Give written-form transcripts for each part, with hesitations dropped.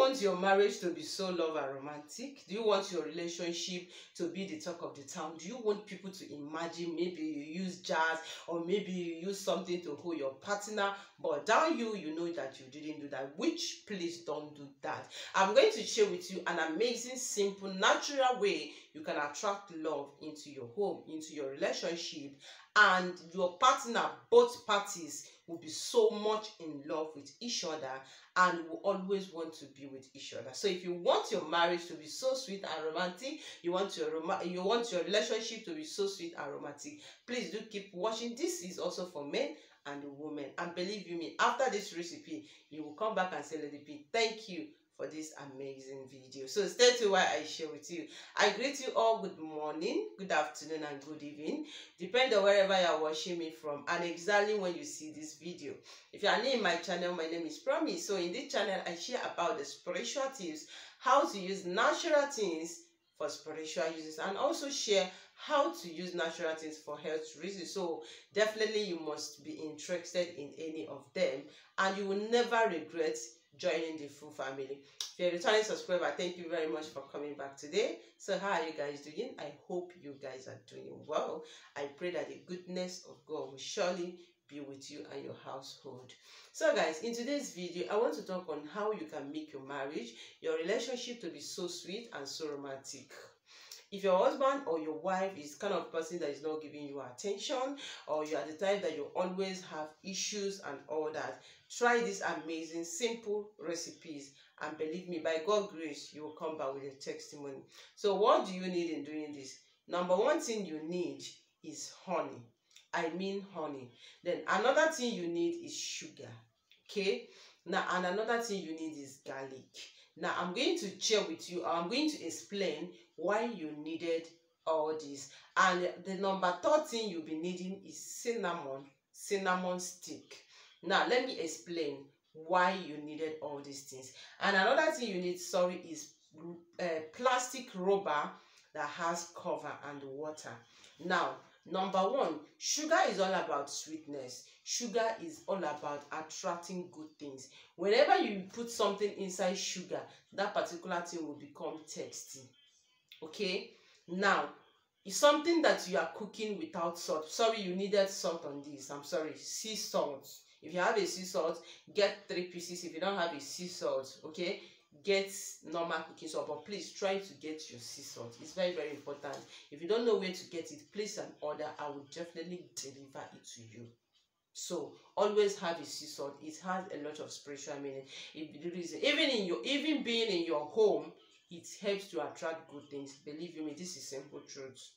want your marriage to be so love and romantic? Do you want your relationship to be the talk of the town? Do you want people to imagine maybe you use jazz or maybe you use something to hold your partner, but down you know that you didn't do that? Which, please don't do that. I'm going to share with you an amazing, simple, natural way you can attract love into your home, into your relationship, and your partner, both parties, will be so much in love with each other and will always want to be with each other. So if you want your marriage to be so sweet and romantic, you want your relationship to be so sweet and romantic, please do keep watching. This is also for men and women, and believe you me, after this recipe you will come back and say, Lady P, thank you for this amazing video. So stay tuned while I share with you. I greet you all good morning, good afternoon, and good evening, depending on wherever you are watching me from and exactly when you see this video. If you are new in my channel, my name is Promise. So in this channel I share about the spiritual tips, how to use natural things for spiritual uses, and also share how to use natural things for health reasons. So definitely you must be interested in any of them, and you will never regret joining the full family. If you're a returning subscriber, thank you very much for coming back today. So how are you guys doing? I hope you guys are doing well. I pray that the goodness of God will surely be with you and your household. So guys, in today's video I want to talk on how you can make your marriage, your relationship, to be so sweet and so romantic. If your husband or your wife is kind of person that is not giving you attention, or you are the type that you always have issues and all that, try these amazing simple recipes, and believe me, by God's grace you will come back with a testimony. So what do you need in doing this? Number one thing you need is honey. I mean honey. Then another thing you need is sugar. Okay, now, and another thing you need is garlic. Now I'm going to share with you, I'm going to explain why you needed all this. And the number third thing you'll be needing is cinnamon stick. Now let me explain why you needed all these things. And another thing you need, is plastic rubber that has cover and water. Now, number one, sugar is all about sweetness. Sugar is all about attracting good things. Whenever you put something inside sugar, that particular thing will become tasty. Okay? Now, it's something that you are cooking without salt. Sorry, you needed salt on this. I'm sorry, sea salt. If you have a sea salt, get 3 pieces. If you don't have a sea salt, okay, get normal cooking salt, but please try to get your sea salt. It's very, very important. If you don't know where to get it, place an order. I will definitely deliver it to you. So always have a sea salt. It has a lot of spiritual meaning. Even being in your home, it helps to attract good things. Believe me, this is simple truth.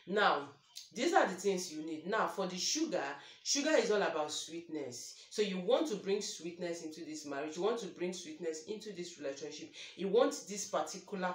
Now, these are the things you need. Now, for the sugar is all about sweetness. So you want to bring sweetness into this marriage. You want to bring sweetness into this relationship. You want this particular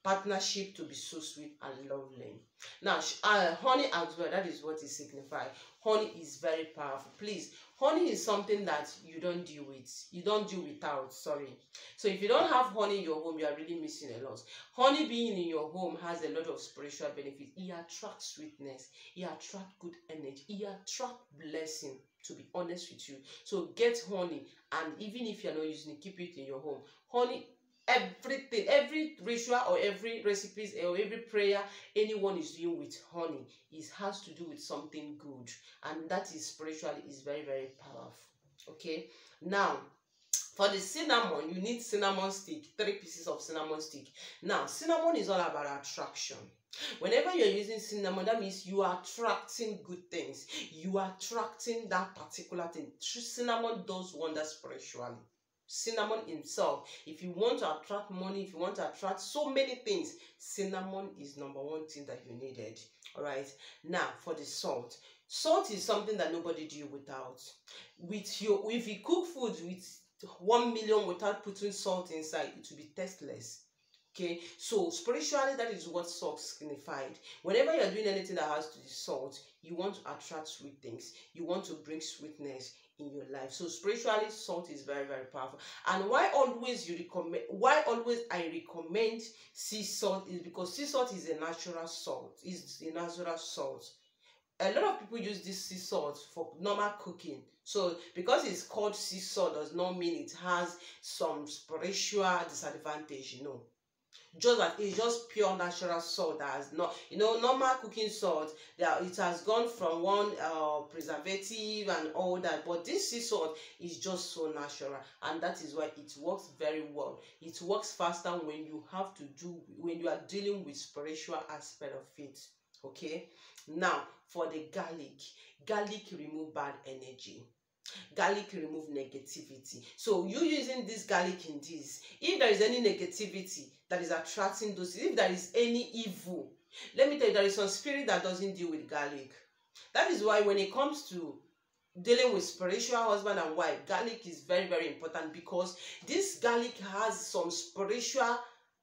partnership to be so sweet and lovely. Now, honey as well, that is what it signifies. Honey is very powerful. Please, honey is something that you don't deal with. You don't do without, sorry. So if you don't have honey in your home, you are really missing a lot. Honey being in your home has a lot of spiritual benefits. It attracts sweetness. It attracts good energy. It attracts blessing, to be honest with you. So get honey, and even if you are not using it, keep it in your home. Honey, everything, every ritual or every recipes or every prayer anyone is doing with honey, it has to do with something good, and that is spiritually is very, very powerful. Okay, now for the cinnamon, you need cinnamon stick, 3 pieces of cinnamon stick. Now, cinnamon is all about attraction. Whenever you're using cinnamon, that means you are attracting good things. You are attracting that particular thing. Cinnamon does wonders spiritually. Cinnamon himself, if you want to attract money, if you want to attract so many things, cinnamon is number one thing that you needed. All right, now for the salt is something that nobody do without. If you cook food with 1 million without putting salt inside, it will be tasteless. Okay, so spiritually, that is what salt signified. Whenever you're doing anything that has to do salt, you want to attract sweet things. You want to bring sweetness in your life. So spiritually, salt is very, very powerful. And why always I recommend sea salt is because sea salt is a natural salt. It's a natural salt. A lot of people use this sea salt for normal cooking. So because it's called sea salt does not mean it has some spiritual disadvantage. No, just that it's just pure natural salt that has not, normal cooking salt, that it has gone from one preservative and all that, but this sea salt is just so natural, and that is why it works very well. It works faster when you are dealing with spiritual aspect of it. Okay, now for the garlic remove bad energy. Garlic remove negativity. So you using this garlic in this, if there is any negativity that is attracting those, if there is any evil, let me tell you, there is some spirit that doesn't deal with garlic. That is why when it comes to dealing with spiritual husband and wife, garlic is very, very important, because this garlic has some spiritual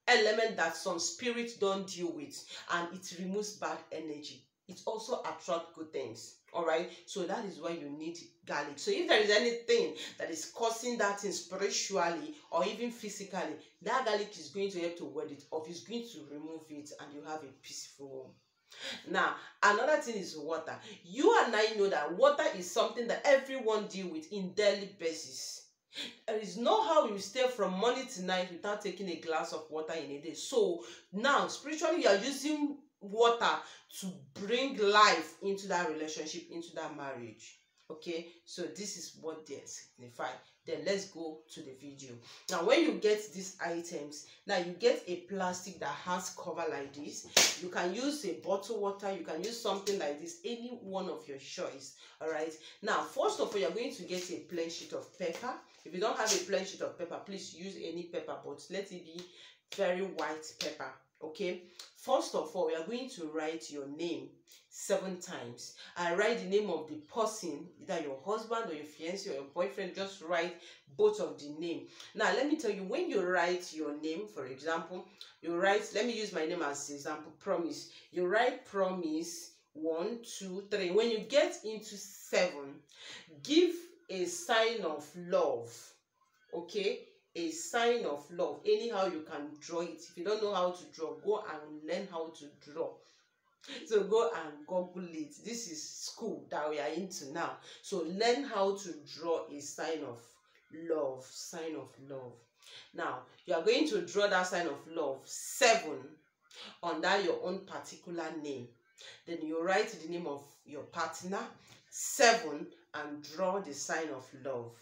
element that some spirits don't deal with, and it removes bad energy. It also attracts good things. All right, so that is why you need garlic. So if there is anything that is causing that thing spiritually or even physically, that garlic is going to help to ward it off. It's going to remove it, and you have a peaceful home. Now, another thing is water. You and I know that water is something that everyone deal with in daily basis. There is no how you stay from morning to night without taking a glass of water in a day. So now, spiritually, you are using water to bring life into that relationship, into that marriage. Okay, so this is what they signify. Then let's go to the video. Now when you get these items, now you get a plastic that has cover like this. You can use a bottle water, you can use something like this, any one of your choice. All right, now first of all, you're going to get a plain sheet of paper. If you don't have a plain sheet of paper, please use any paper, but let it be very white paper. Okay, first of all, we are going to write your name 7 times. I write the name of the person, either your husband or your fiancé or your boyfriend. Just write both of the name. Now let me tell you, when you write your name, for example, you write, let me use my name as example, Promise. You write Promise 1, 2, 3. When you get into 7, give a sign of love. Okay, a sign of love. Anyhow you can draw it. If you don't know how to draw, go and learn how to draw. So go and Google it. This is school that we are into now. So learn how to draw a sign of love. Sign of love. Now you are going to draw that sign of love 7 under your own particular name. Then you write the name of your partner 7 and draw the sign of love.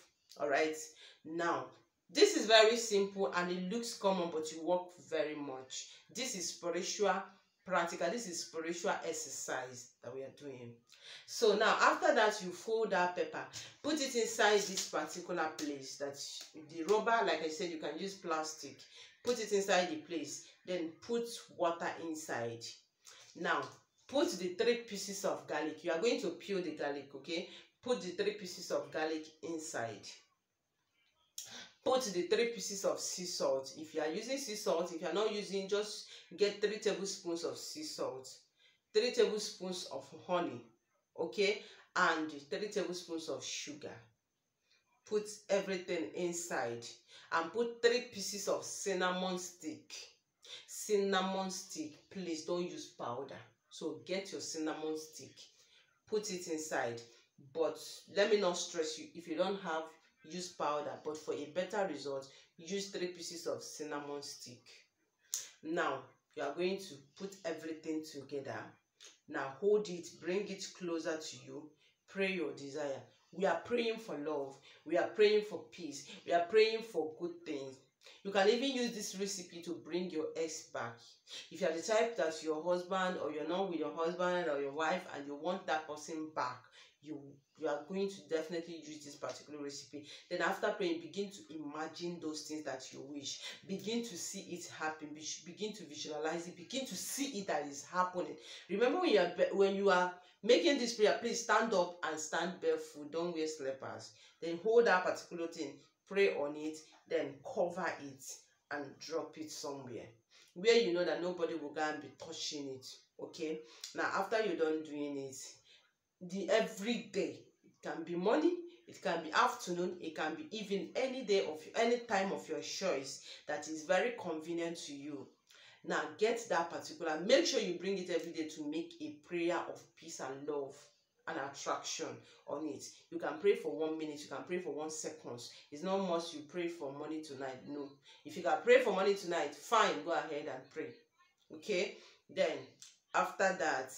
All right, now this is very simple and it looks common, but you work very much. This is spiritual practical. This is spiritual exercise that we are doing. So now after that, you fold that paper, put it inside this particular place. That the rubber, like I said, you can use plastic. Put it inside the place, then put water inside. Now put the 3 pieces of garlic. You are going to peel the garlic. Okay, put the 3 pieces of garlic inside. Put the 3 pieces of sea salt. If you are using sea salt, if you are not using, just get 3 tablespoons of sea salt, 3 tablespoons of honey, okay, and 3 tablespoons of sugar. Put everything inside and put 3 pieces of cinnamon stick. Cinnamon stick, please don't use powder. So get your cinnamon stick, put it inside. But let me not stress you, if you don't have, use powder, but for a better result, use 3 pieces of cinnamon stick. Now you are going to put everything together. Now hold it, bring it closer to you, pray your desire. We are praying for love, we are praying for peace, we are praying for good things. You can even use this recipe to bring your ex back. If you are the type that your husband, or you're not with your husband or your wife and you want that person back, you are going to definitely use this particular recipe. Then after praying, begin to imagine those things that you wish. Begin to see it happen. Begin to visualize it. Begin to see it that is happening. Remember, when you are making this prayer, please stand up and stand barefoot. Don't wear slippers. Then hold that particular thing, pray on it, then cover it and drop it somewhere where you know that nobody will go and be touching it. Okay, now after you're done doing it, every day, it can be morning, it can be afternoon, it can be even any day of any time of your choice that is very convenient to you. Now get that particular, make sure you bring it every day to make a prayer of peace and love. an attraction on it. You can pray for 1 minute, you can pray for 1 second. It's not must you pray for money tonight. No. If you can pray for money tonight, fine, go ahead and pray. Okay? Then after that,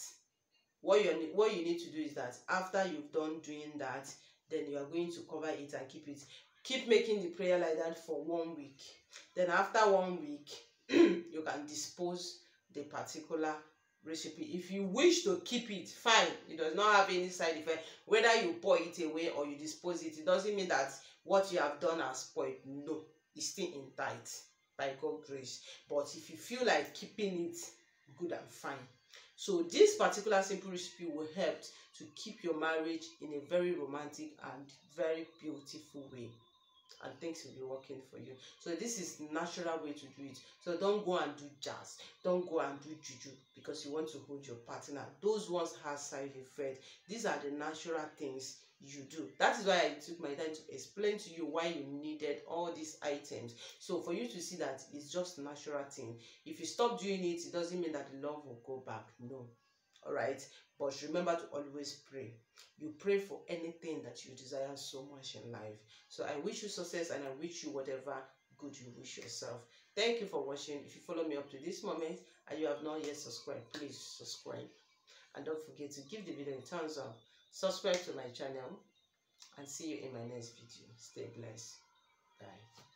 what you need to do is that after you've done doing that, then you are going to cover it and keep it. Keep making the prayer like that for 1 week. Then after 1 week, you can dispose the particular recipe. If you wish to keep it, fine. It does not have any side effect. Whether you pour it away or you dispose it, it doesn't mean that what you have done has spoiled. No, it's still intact by God's grace. But if you feel like keeping it, good and fine. So this particular simple recipe will help to keep your marriage in a very romantic and very beautiful way, and things will be working for you. So this is the natural way to do it. So don't go and do jazz, don't go and do juju because you want to hold your partner. Those ones have side effects. These are the natural things you do. That is why I took my time to explain to you why you needed all these items. So for you to see that it's just a natural thing. If you stop doing it, it doesn't mean that the love will go back. No. All right, but remember to always pray. You pray for anything that you desire so much in life. So I wish you success, and I wish you whatever good you wish yourself. Thank you for watching. If you follow me up to this moment and you have not yet subscribed, please subscribe, and don't forget to give the video a thumbs up. Subscribe to my channel, and see you in my next video. Stay blessed. Bye.